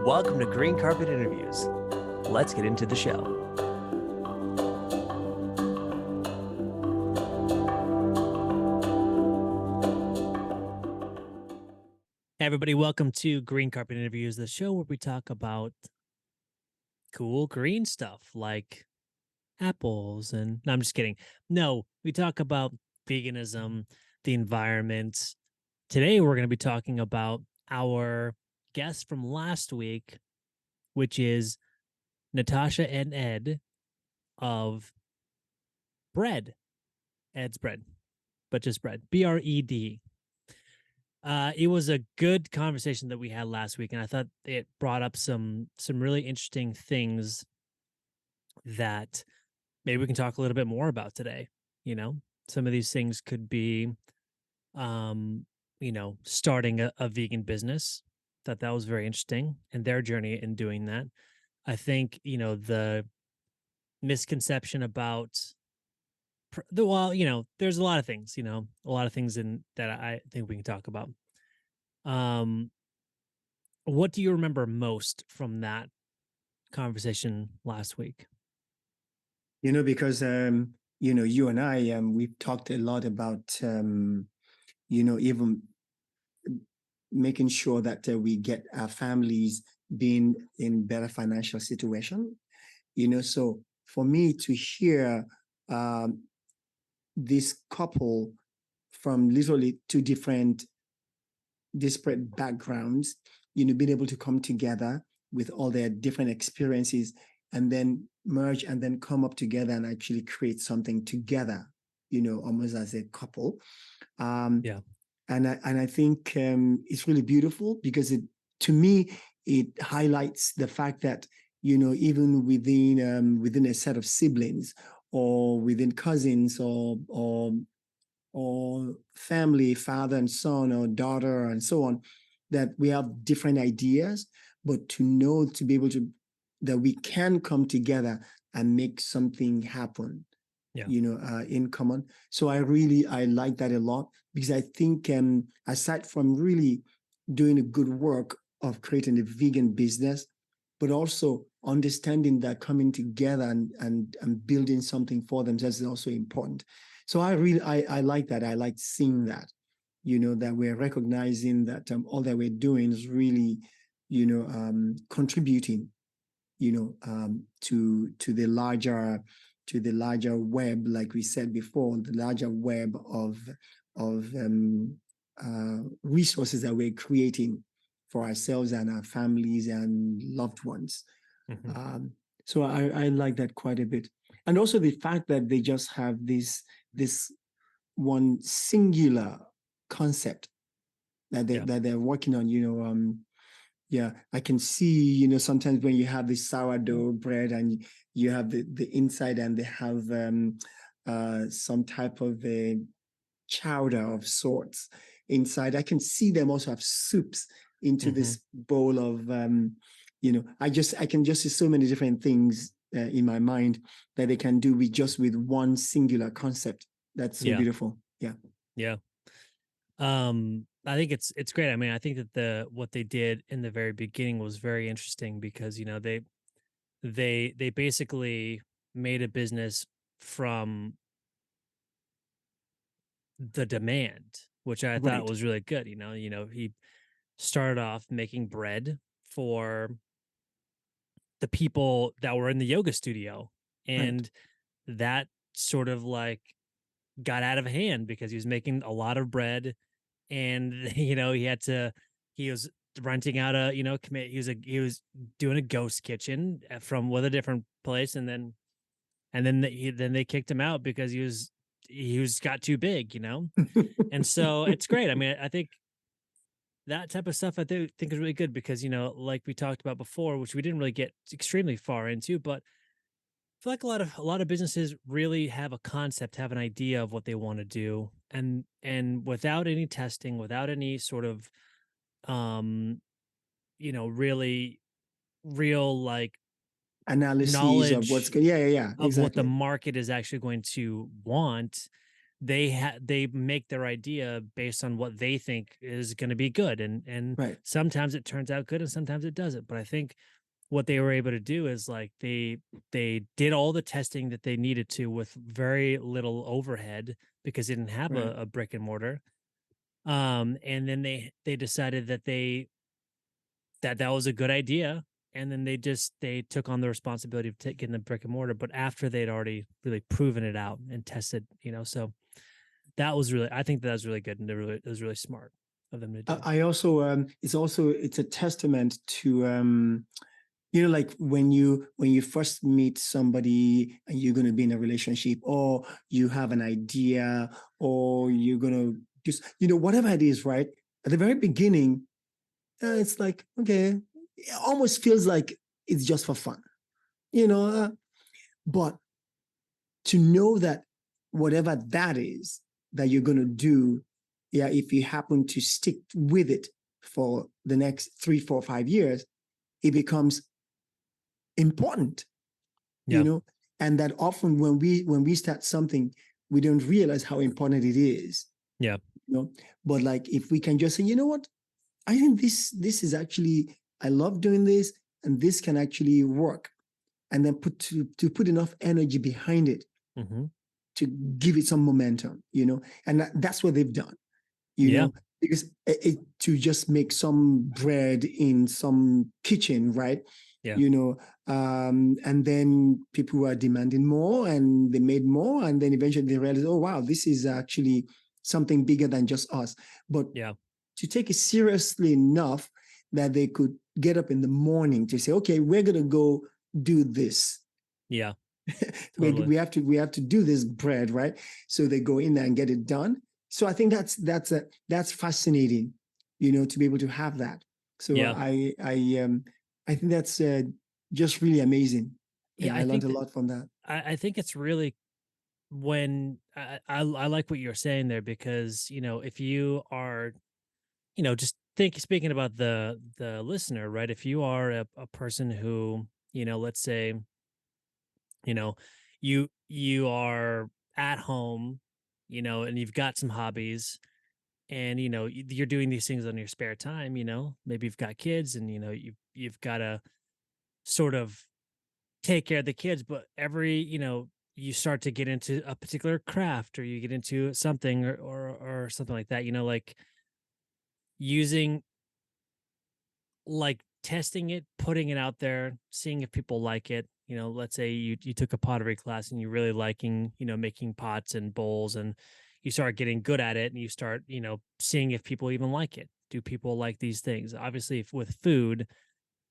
Welcome to Green Carpet Interviews. Let's get into the show. Hey everybody, welcome to Green Carpet Interviews, the show where we talk about cool green stuff like apples and no, I'm just kidding. No, we talk about veganism, the environment. Today we're going to be talking about our guest from last week, which is Natasha and Ed of BReD. Ed's Bread, but just bread. BReD. It was a good conversation that we had last week, and I thought it brought up some really interesting things that maybe we can talk a little bit more about today. You know, some of these things could be, starting a vegan business. Thought that was very interesting, and their journey in doing that. I think the misconception about there's a lot of things, a lot of things in that I think we can talk about. Um, what do you remember most from that conversation last week? Because you and I, we've talked a lot about, even making sure that we get our families being in better financial situation. So for me to hear um, this couple from literally two different disparate backgrounds, being able to come together with all their different experiences and then merge and then come up together and actually create something together, almost as a couple. Yeah. And I think it's really beautiful because to me, it highlights the fact that, even within a set of siblings or within cousins or family, father and son or daughter and so on, that we have different ideas, but to be able to, that we can come together and make something happen, Yeah. in common. So I like that a lot because I think aside from really doing a good work of creating a vegan business, but also understanding that coming together and building something for themselves is also important. So I like that. I like seeing that, that we're recognizing that all that we're doing is really, contributing, to the larger web, like we said before, the larger web of resources that we're creating for ourselves and our families and loved ones. Mhm. So I like that quite a bit. And also the fact that they just have this one singular concept Yeah. that they're working on, yeah, I can see, sometimes when you have this sourdough bread and you have the inside and they have some type of a chowder of sorts inside. I can see them also have soups into Mhm. this bowl of, I can just see so many different things in my mind that they can do with one singular concept. That's so Yeah. beautiful. Yeah. Yeah. I think it's great. I mean, I think that what they did in the very beginning was very interesting because, they basically made a business from the demand, which I thought Right. was really good. He started off making bread for the people that were in the yoga studio, Right. and that sort of like got out of hand because he was making a lot of bread, and he was renting out a commit he was doing a ghost kitchen from with a different place, and then they kicked him out because he was got too big, and so it's great. I mean, I think that type of stuff I think is really good because like we talked about before, which we didn't really get extremely far into, but I feel like a lot of businesses really have a concept, have an idea of what they want to do, and without any testing, without any sort of um, really real like Analysis of what's knowledge good. Yeah, yeah, yeah. of what the Exactly. market is actually going to want, they make their idea based on what they think is going to be good, and Right. sometimes it turns out good and sometimes it doesn't. But I think what they were able to do is like they did all the testing that they needed to with very little overhead because they didn't have Right. a brick and mortar. And then they decided that that was a good idea, and then they took on the responsibility of taking the brick and mortar, but after they'd already really proven it out and tested, so that was really, I think that was really good, and it was really smart of them to do. I also it's a testament to like when you first meet somebody and you're going to be in a relationship, or you have an idea, or you're going to just whatever it is, right? At the very beginning, it's like, okay, it almost feels like it's just for fun, you know but to know that whatever that is that you're going to do, yeah, if you happen to stick with it for the next 3, 4, 5 years, it becomes important, Yeah. and that often when we start something, we don't realize how important it is, Yeah. but like, if we can just say, what, I think this is actually, I love doing this, and this can actually work, and then to put enough energy behind it Hmm. to give it some momentum, and that's what they've done, Yeah. because to just make some bread in some kitchen, right? Yeah. And then people were demanding more, and they made more, and then eventually they realized, oh wow, this is actually something bigger than just us. But Yeah. to take it seriously enough that they could get up in the morning to say, okay, we're gonna go do this. Yeah. we, Totally. we have to we have to do this bread, right? So they go in there and get it done. So I think that's fascinating, to be able to have that. So Yeah. I think that's just really amazing, Yeah. and I learned a lot from that. I think it's really, when I like what you're saying there, because if you are, just speaking about the listener, right? If you are a person who, let's say, you know you are at home, and you've got some hobbies, and you're doing these things on your spare time, maybe you've got kids, and you've got to sort of take care of the kids, but you start to get into a particular craft, or you get into something, or something like that, like using, like testing it, putting it out there, seeing if people like it. Let's say you took a pottery class and you're really liking, making pots and bowls, and you start getting good at it, and you start, seeing if people even like it. Do people like these things? Obviously, if with food,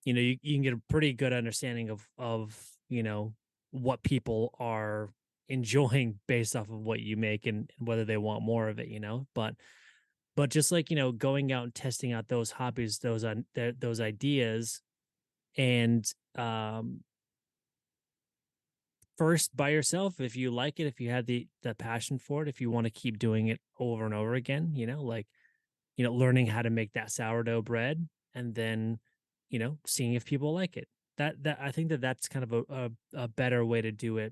you can get a pretty good understanding of, what people are enjoying based off of what you make, and whether they want more of it, but just like, going out and testing out those hobbies, those ideas, and first by yourself, if you like it, if you have the passion for it, if you want to keep doing it over and over again, like, learning how to make that sourdough bread, and then, seeing if people like it. That I think that's kind of a better way to do it,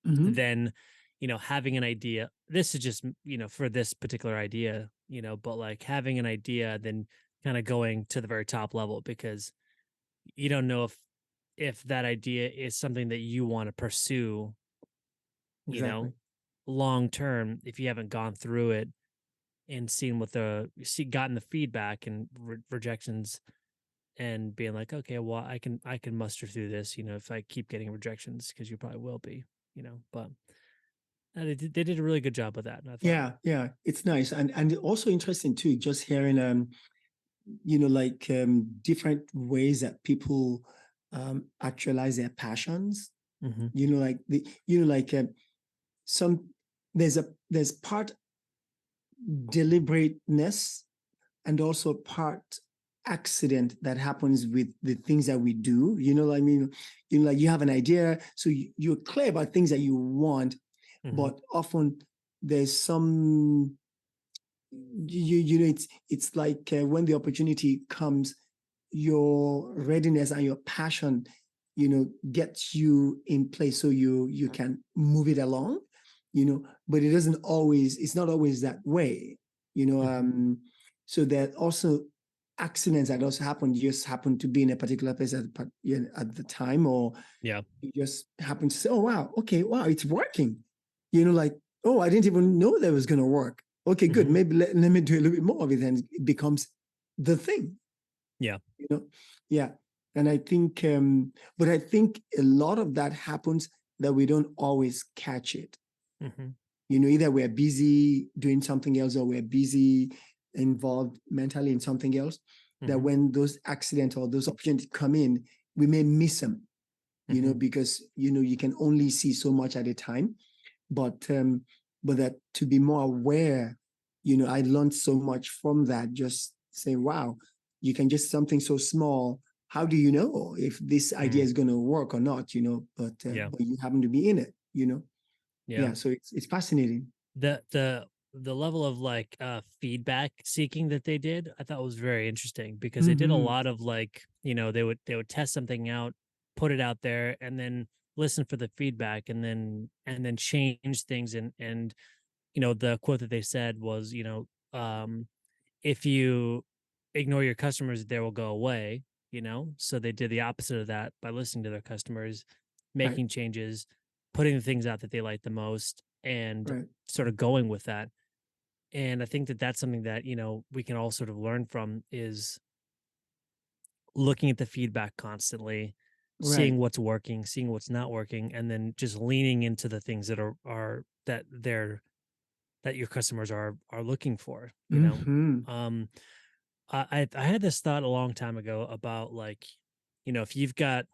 Mm-hmm. than, having an idea. This is just, for this particular idea, but like having an idea, then kind of going to the very top level, because you don't know if that idea is something that you want to pursue, you know, Exactly. long term, if you haven't gone through it and seen gotten the feedback and rejections, and being like, okay, well, I can muster through this, if I keep getting rejections, because you probably will be, but they did a really good job with that, I thought. Yeah, it's nice, and also interesting too, just hearing like different ways that people actualize their passions. Hmm. Like some there's part deliberateness, and also part accident that happens with the things that we do. I mean, like, you have an idea, so you're clear about things that you want, Hmm. but often there's some, it's like, when the opportunity comes, your readiness and your passion, gets you in place, so you can move it along, but it's not always that way, so that also accidents that also happen, you just happen to be in a particular place at the time, or Yeah. you just happen to say, oh, wow, okay, wow, it's working. Like, oh, I didn't even know that was going to work. Okay, good. Maybe let me do a little bit more of it, and it becomes the thing. Yeah. Yeah. And I think, but I think a lot of that happens that we don't always catch it. Either we're busy doing something else, or we're busy involved mentally in something else, that when those accidents or those opportunities come in, we may miss them, because, you can only see so much at a time. But that to be more aware, I learned so much from that. Just saying, wow, you can just something so small. How do you know if this idea is going to work or not? But you happen to be in it. Yeah. So it's fascinating. The level of like feedback seeking that they did, I thought was very interesting, because they did a lot of like, they would test something out, put it out there, and then listen for the feedback, and then change things. And the quote that they said was, if you ignore your customers, they will go away. So they did the opposite of that by listening to their customers, Right. making changes, putting the things out that they like the most, and Right. sort of going with that. And I think that that's something that we can all sort of learn from, is looking at the feedback constantly, Right. seeing what's working, seeing what's not working, and then just leaning into the things that that your customers are looking for. um I had this thought a long time ago about, like, if you've got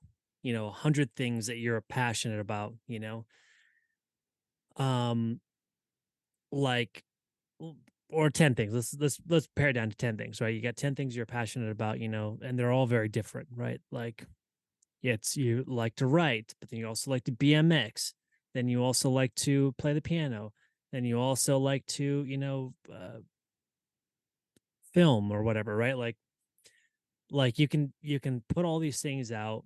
100 things that you're passionate about, um like, or 10 things. Let's pare it down to 10 things, right? You got 10 things you're passionate about, and they're all very different, right? Like, yeah, it's, you like to write, but then you also like to BMX, then you also like to play the piano, then you also like to film or whatever, right? Like you can put all these things out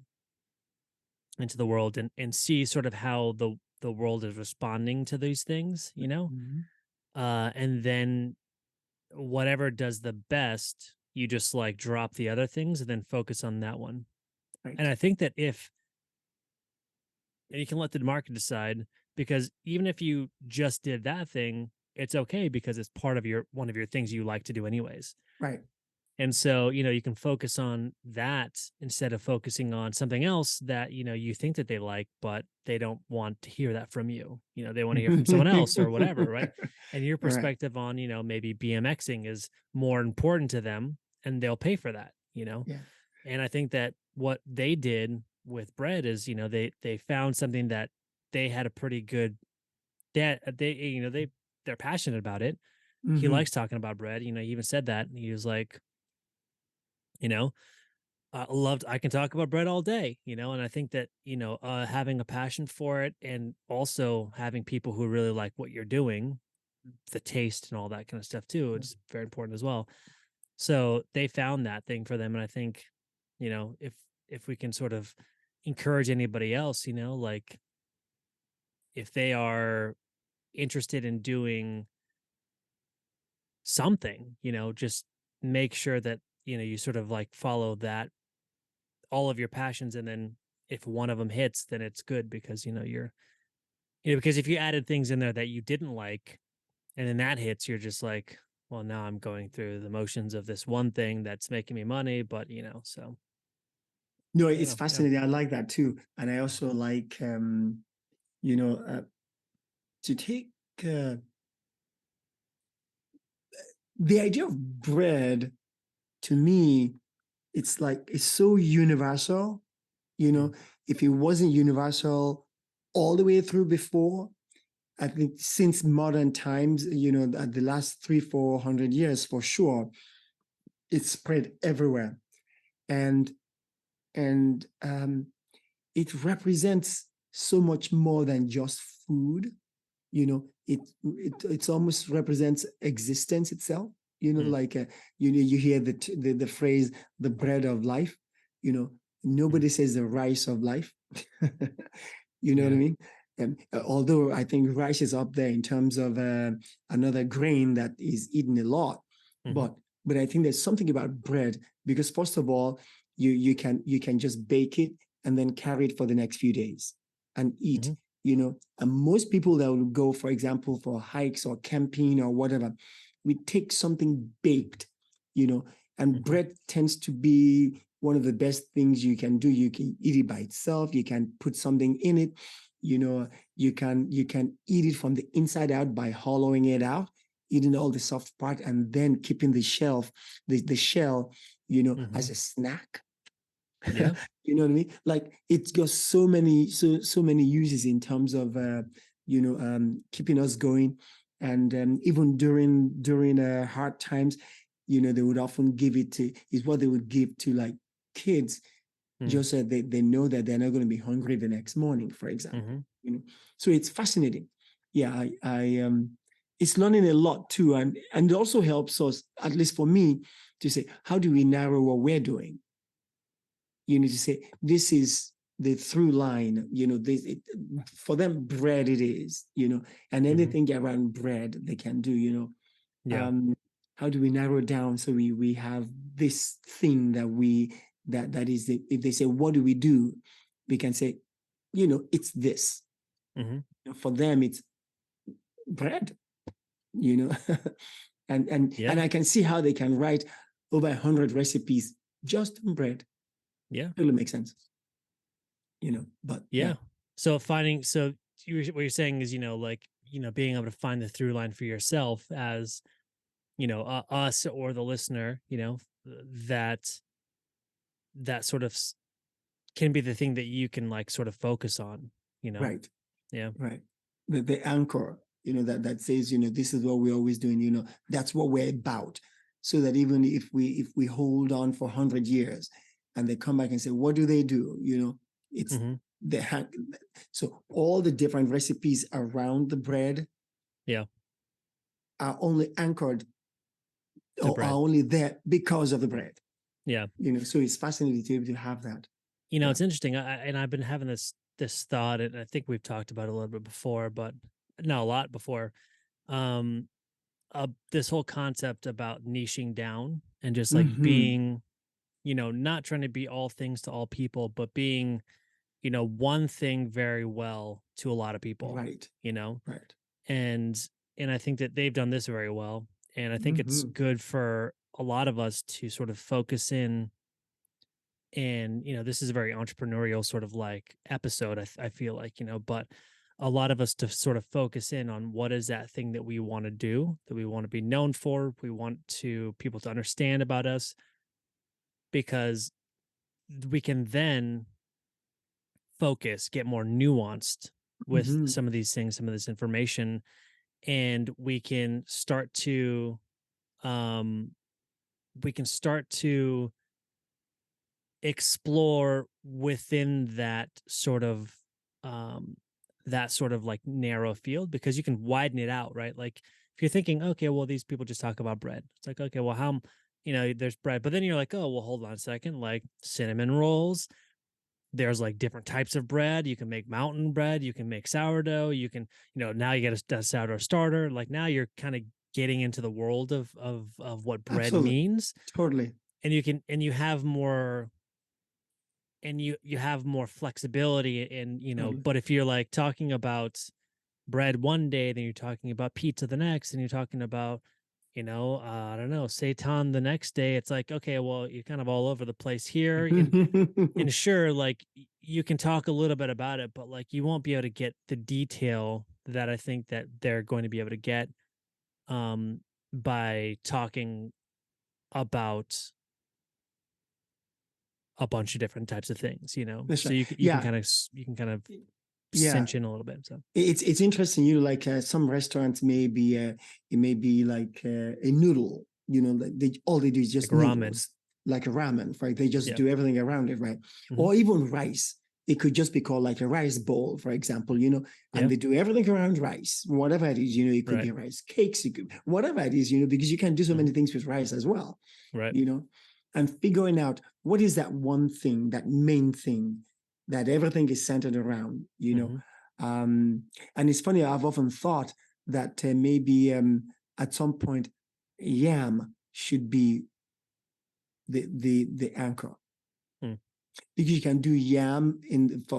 into the world, and see sort of how the world is responding to these things, and then whatever does the best, you just like drop the other things and then focus on that one. Right. And I think that if, and you can let the market decide, because even if you just did that thing, it's okay, because it's part of one of your things you like to do anyways. Right. And so, you can focus on that instead of focusing on something else that, you think that they like, but they don't want to hear that from you. They want to hear from someone else or whatever, right? And your Right. perspective on, maybe BMXing is more important to them, and they'll pay for that. Yeah. And I think that what they did with BReD is, they found something that they had a pretty good, they're passionate about it. He likes talking about BReD. He even said that. He was like, you know, I can talk about BReD all day, and I think that, having a passion for it, and also having people who really like what you're doing, the taste and all that kind of stuff too, it's very important as well. So they found that thing for them. And I think, if we can sort of encourage anybody else, like, if they are interested in doing something, just make sure that, you sort of like follow that, all of your passions, and then if one of them hits, then it's good, because because if you added things in there that you didn't like, and then that hits, you're just like, well, now I'm going through the motions of this one thing that's making me money, but so No, I don't it's know. Yeah. fascinating. I like that too. And I also like, you know, uh, to take the idea of bread, to me, it's like, it's so universal. Mm. If it wasn't universal all the way through before, I think since modern times, the last 300-400 years for sure, it's spread everywhere. And it represents so much more than just food. It's almost represents existence itself. Mm. Like you hear the phrase "the bread of life." Mm. Nobody says the rice of life. You know what I Yeah. mean? Although I think rice is up there in terms of another grain that is eaten a lot, Mhm. but I think there's something about bread, because first of all, you can just bake it and then carry it for the next few days and eat. Mhm. And most people that will go, for example, for hikes or camping or whatever, we take something baked, and Mhm. bread tends to be one of the best things you can do. You can eat it by itself. You can put something in it. You can eat it from the inside out by hollowing it out, eating all the soft part, and then keeping the shell, as Mhm. a snack. Yeah. You know what I mean? Like, it's got so many uses in terms of keeping us going, and even during hard times, they would often give it to is what they would give to, like, kids, Mm. just so they know that they're not going to be hungry the next morning, for example. Mhm. So it's fascinating. Yeah, I it's learning a lot too, and it also helps us, at least for me, to say, how do we narrow what we're doing? To say, this is the through line. For them, bread it is. And Mhm. anything around bread they can do. Yeah. um, how do we narrow down so we have this thing that is if they say, what do we do, we can say, it's this. Mhm. For them, it's bread. you know and Yeah. I can see how they can write over 100 recipes just on bread. Yeah. Really makes sense. But yeah. Yeah. So what you're saying is, like, being able to find the through line for yourself as, us or the listener, that sort of can be the thing that you can, like, sort of focus on, you know? Right. Yeah. Right. The anchor, that says, this is what we're always doing, that's what we're about. So that even if we hold on for 100 years and they come back and say, what do they do? It's Mhm. the so all the different recipes around the bread Yeah. are only anchored, To or are bread. only there because of the bread. Yeah. So it's fascinating to be able to have that. Yeah. It's interesting. And I've been having this thought, and I think we've talked about it a little bit before, but not a lot before. Um, this whole concept about niching down and just like Mm-hmm. being, not trying to be all things to all people, but being, one thing very well to a lot of people, Right. you know, Right. and I think that they've done this very well, and I think it's Mm-hmm. good for a lot of us to sort of focus in. And this is a very entrepreneurial sort of like episode, I feel like, but a lot of us to sort of focus in on what is that thing that we want to do, that we want to be known for, we want to people to understand about us, because we can then focus, get more nuanced with Mm-hmm. some of these things, some of this information, and um we can start to explore within um that sort of like narrow field, because you can widen it out, right? Like, if you're thinking, okay, well, these people just talk about bread, it's like, okay, well, there's bread, but then you're like, oh, well, hold on a second, like cinnamon rolls, there's like different types of bread. You can make mountain bread, you can make sourdough, you can, now you get a sourdough starter, like now you're kind of getting into the world of what bread Absolutely. means. Totally. And you have more, you have more flexibility, and Totally. but if you're like talking about bread one day, then you're talking about pizza the next, and you're talking about, I don't know, seitan the next day, it's like, okay, well, you're kind of all over the place here. And sure, like, you can talk a little bit about it, but like you won't be able to get the detail that I think that they're going to be able to get, um by talking about a bunch of different types of things, That's so right. you can Yeah. kind of Yeah. cinch in a little bit. So It's interesting, like some restaurants may be it may be like a noodle, like all they do is like just ramen. noodles, like a ramen, right? They just Yeah. do everything around it, right? Hmm. Or even rice. It could just be called like a rice bowl, for example, and Yeah. they do everything around rice, whatever it is, it could Right. be rice cakes, it could, whatever it is, because you can do so Hmm. many things with rice as well, Right. you know, and figuring out what is that one thing, that main thing that everything is centered around, Hmm. And it's funny, I've often thought that maybe at some point, yam should be the anchor. Hmm. Because you can do yam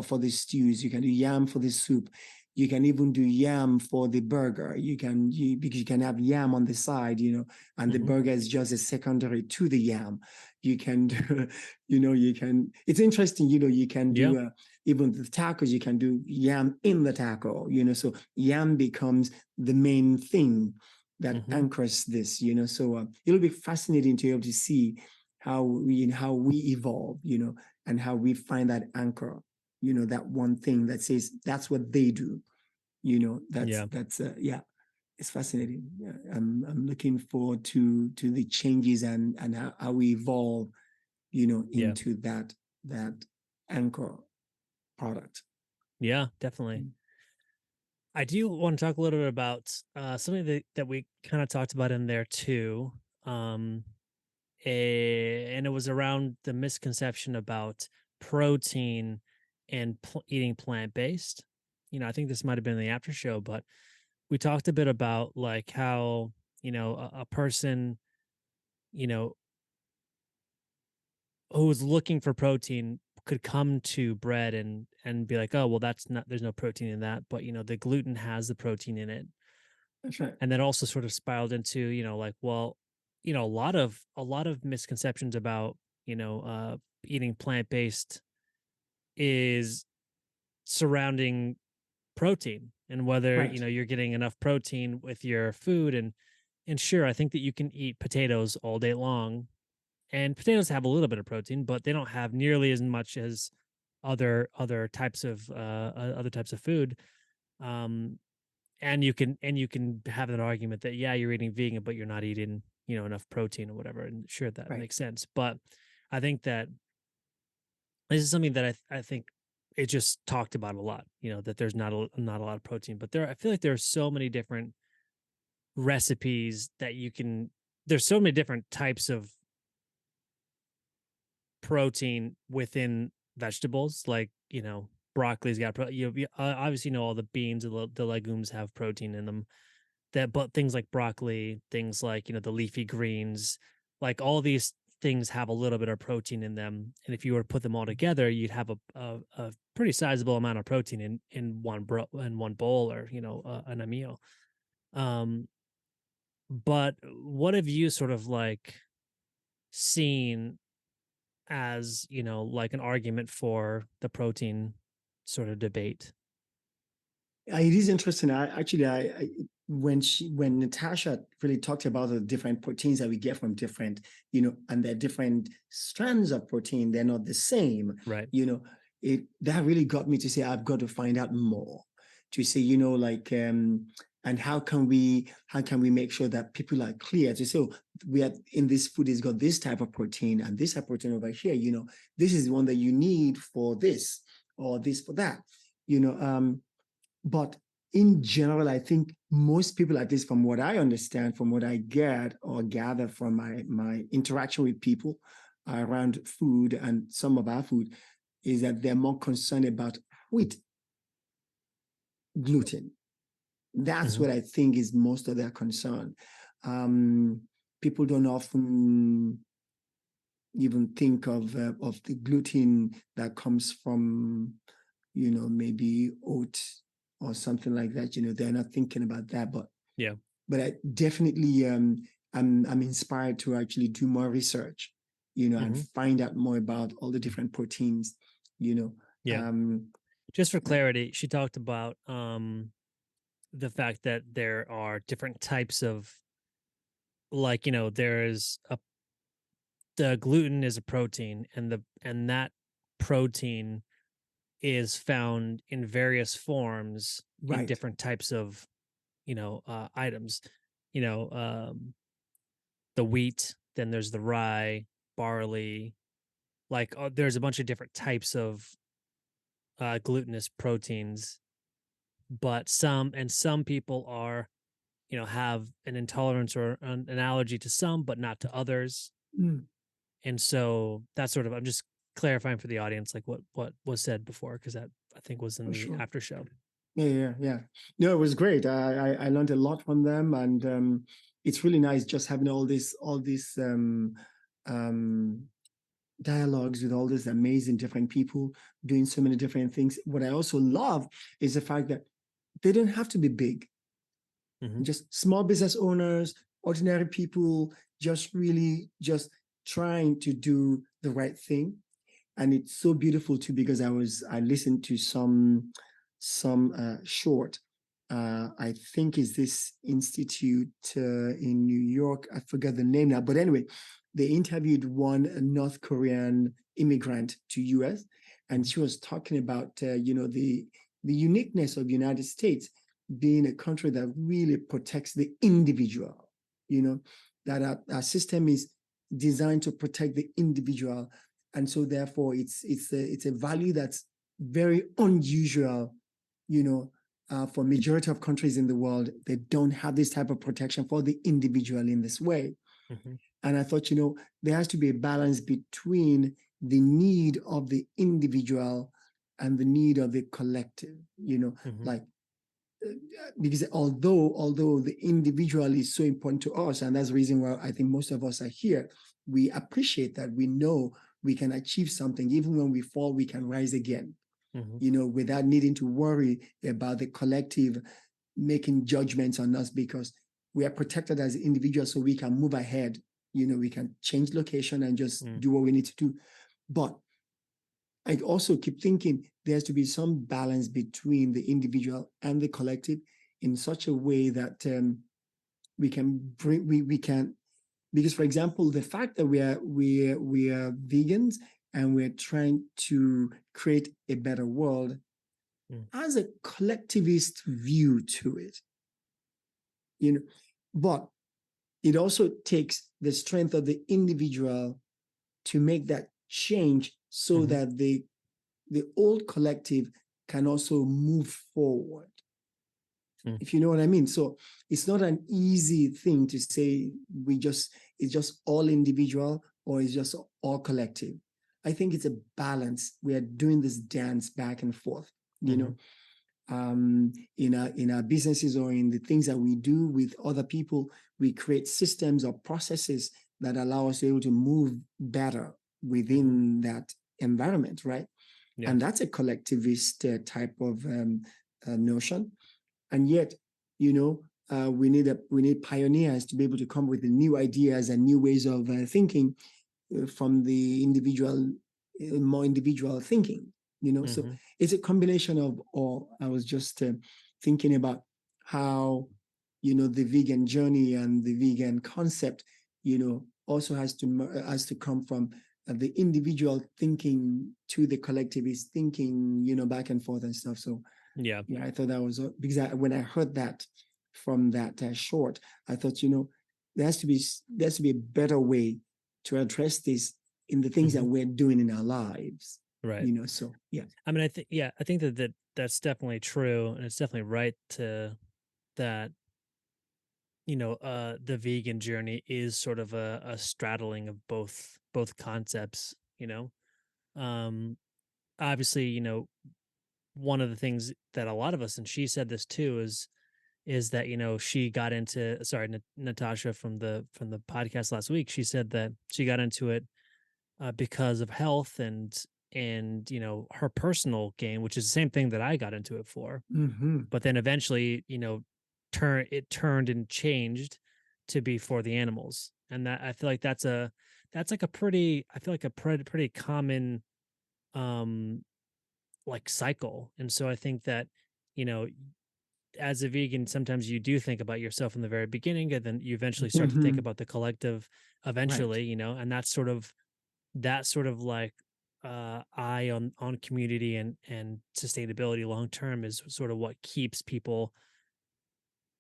for the stews, you can do yam for the soup, you can even do yam for the burger. Because you can have yam on the side, and the burger is just a secondary to the yam. You can do, it's interesting, you can do even the tacos, you can do yam in the taco, so yam becomes the main thing that anchors this, so it'll be fascinating to be able to see how we evolve, and how we find that anchor, that one thing that says that's what they do, that's it's fascinating. Yeah, I'm looking forward to the changes and how we evolve, into that anchor product. Yeah, definitely. I do want to talk a little bit about something that we kind of talked about in there too. Um, and it was around the misconception about protein and eating plant based. I think this might have been in the after show, but we talked a bit about like how, a person, you know, who's looking for protein could come to bread and be like, oh, well, that's not, there's no protein in that, but the gluten has the protein in it. That's right. And that also sort of spiraled into, like, well, a lot of misconceptions about, eating plant-based is surrounding protein and whether, Right. you're getting enough protein with your food. And sure, I think that you can eat potatoes all day long, and potatoes have a little bit of protein, but they don't have nearly as much as other types of food. Um, and you can have an argument that yeah, you're eating vegan, but you're not eating enough protein or whatever. And sure, that Right. makes sense. But I think that this is something that I think it just talked about a lot. That there's not a lot of protein, but I feel like there are so many different recipes that you can. There's so many different types of protein within vegetables, like broccoli's got you obviously know all the beans and the legumes have protein in them, that but things like broccoli, things like the leafy greens, like all these things have a little bit of protein in them, and if you were to put them all together, you'd have a pretty sizable amount of protein in one bowl, or in a meal. um but what have you sort of like seen as like an argument for the protein sort of debate? It is interesting. When Natasha really talked about the different proteins that we get from different, and the different strands of protein, they're not the same. Right. That really got me to say I've got to find out more. To say, like, and how can we make sure that people are clear to say, oh, we are in this food has got this type of protein and this type of protein over here. This is the one that you need for this or this for that. But in general, I think most people, at least from what I understand, from what I get or gather from my interaction with people around food and some of our food, is that they're more concerned about wheat, gluten. That's what I think is most of their concern. People don't often even think of the gluten that comes from, maybe oat or something like that. They're not thinking about that. But I definitely I'm inspired to actually do more research, and find out more about all the different proteins, Yeah. Just for clarity, she talked about the fact that there are different types of, like, there's the gluten is a protein, and that protein is found in various forms in right. different types of items. you know um the wheat, then there's the rye, barley, like there's a bunch of different types of glutinous proteins, but some people are have an intolerance or an allergy to some but not to others. Mm, And so that's sort of, I'm just clarifying for the audience like what was said before, because that I think was in for the sure. after show. Yeah. No, it was great. I learned a lot from them, and it's really nice just having all these um, dialogues with all these amazing different people doing so many different things. What I also love is the fact that they don't have to be big. Hmm. Just small business owners, ordinary people, just really just trying to do the right thing. And it's so beautiful too, because I listened to some short, I think is this institute in New York. I forgot the name now, but anyway, they interviewed one North Korean immigrant to US, and she was talking about the uniqueness of the United States being a country that really protects the individual. That our system is designed to protect the individual, and so therefore it's a value that's very unusual. For majority of countries in the world, they don't have this type of protection for the individual in this way. Hmm. And I thought, there has to be a balance between the need of the individual and the need of the collective. Hmm. Like, because although the individual is so important to us, and that's the reason why I think most of us are here, we appreciate that. We know we can achieve something. Even when we fall, we can rise again, Hmm. without needing to worry about the collective making judgments on us, because we are protected as individuals, so we can move ahead. We can change location and just Mm. do what we need to do. But I also keep thinking there has to be some balance between the individual and the collective, in such a way that we can, because, for example, the fact that we are vegans and we're trying to create a better world Mm. has a collectivist view to it, but it also takes the strength of the individual to make that change, so Hmm. that the old collective can also move forward, Mm. if you know what I mean. So it's not an easy thing to say it's just all individual or it's just all collective. I think it's a balance. We are doing this dance back and forth, Hmm. in our businesses, or in the things that we do with other people. We create systems or processes that allow us to be able to move better Hmm. within that environment, right? Yeah. And that's a collectivist type of notion. And yet, we need pioneers to be able to come with the new ideas and new ways of thinking, from the individual, more individual thinking. So Hmm. it's a combination of all. I was just thinking about how the vegan journey and the vegan concept, also has to come from the individual thinking to the collectivist thinking, back and forth and stuff. So Yeah. yeah, I thought that was because when I heard that from that short, I thought, there has to be a better way to address this in the things that Hmm. we're doing in our lives. Right. So yeah. I mean, I think that's definitely true, and it's definitely right to that. The vegan journey is sort of a straddling of both concepts. Um, Obviously, one of the things that a lot of us, and she said this too, is that she got into, sorry, Natasha from the podcast last week. She said that she got into it because of health and her personal gain, which is the same thing that I got into it for. Mm-hmm. But then eventually, turned and changed to be for the animals, and that I feel like that's like a pretty I feel like a pretty common um like cycle. And so I think that you know as a vegan, sometimes you do think about yourself in the very beginning, and then you eventually start to think Mm-hmm. about the collective Right. eventually, and that sort of like eye on community and sustainability long term is sort of what keeps people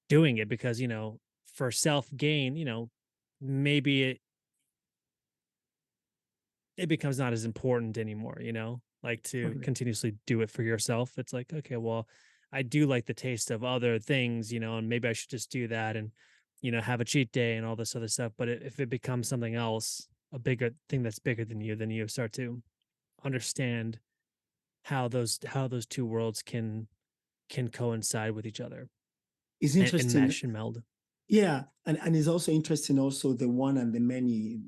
doing it, because for self gain, maybe it becomes not as important anymore, like to Totally. continuously do it for yourself. It's like, okay, well, I do like the taste of other things, and maybe I should just do that and, have a cheat day and all this other stuff. But if it becomes something else, a bigger thing that's bigger than you, then you start to understand how those two worlds can can coincide with each other It's and interesting. mesh and meld. Yeah, and it's also interesting also the one and the many,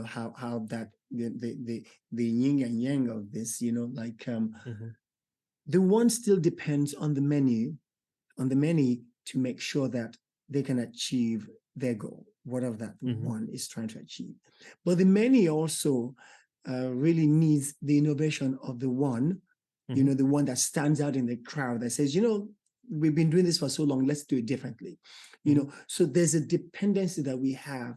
how that the yin and yang of this, like Mhm. the one still depends on the many to make sure that they can achieve their goal, whatever that Mhm. one is trying to achieve. But the many also really needs the innovation of the one, Mhm. the one that stands out in the crowd that says, we've been doing this for so long, let's do it differently. So there's a dependency that we have,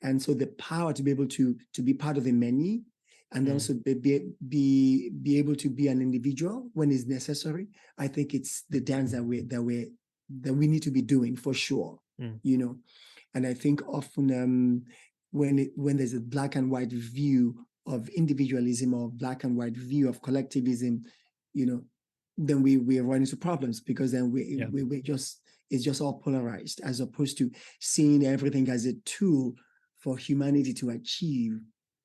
and so the power to be able to be part of the many, and Mm. also be able to be an individual when it's necessary. I think it's the dance that we need to be doing for sure. Mm. And I think often when there's a black and white view of individualism or black and white view of collectivism, then we run into problems, because then it's just all polarized, as opposed to seeing everything as a tool for humanity to achieve.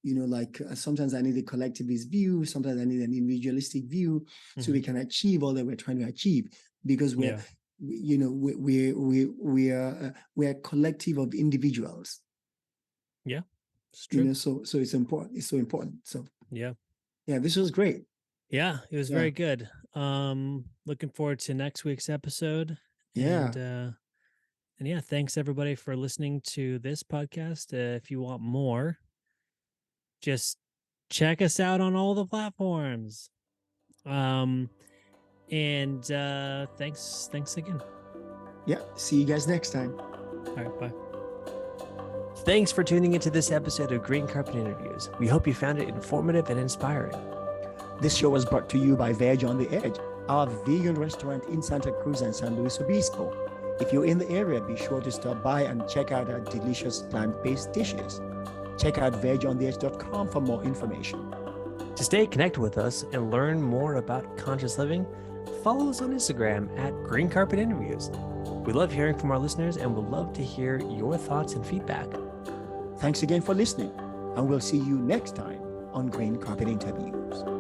Like sometimes I need a collectivist view, sometimes I need an individualistic view, so we can achieve all that we're trying to achieve, because we're we're a collective of individuals. Yeah, it's true. So it's important. It's so important. So Yeah, this was great. yeah, it was Yeah. very good. Looking forward to next week's episode. Yeah. And yeah, thanks everybody for listening to this podcast. If you want more, just check us out on all the platforms. And thanks again. Yeah. See you guys next time. All right, bye. Thanks for tuning into this episode of Green Carpet Interviews. We hope you found it informative and inspiring. This show was brought to you by Veg on the Edge, our vegan restaurant in Santa Cruz and San Luis Obispo. If you're in the area, be sure to stop by and check out our delicious plant-based dishes. Check out vegontheedge.com for more information. To stay connected with us and learn more about conscious living, follow us on Instagram at Green Carpet Interviews. We love hearing from our listeners and would love to hear your thoughts and feedback. Thanks again for listening, and we'll see you next time on Green Carpet Interviews.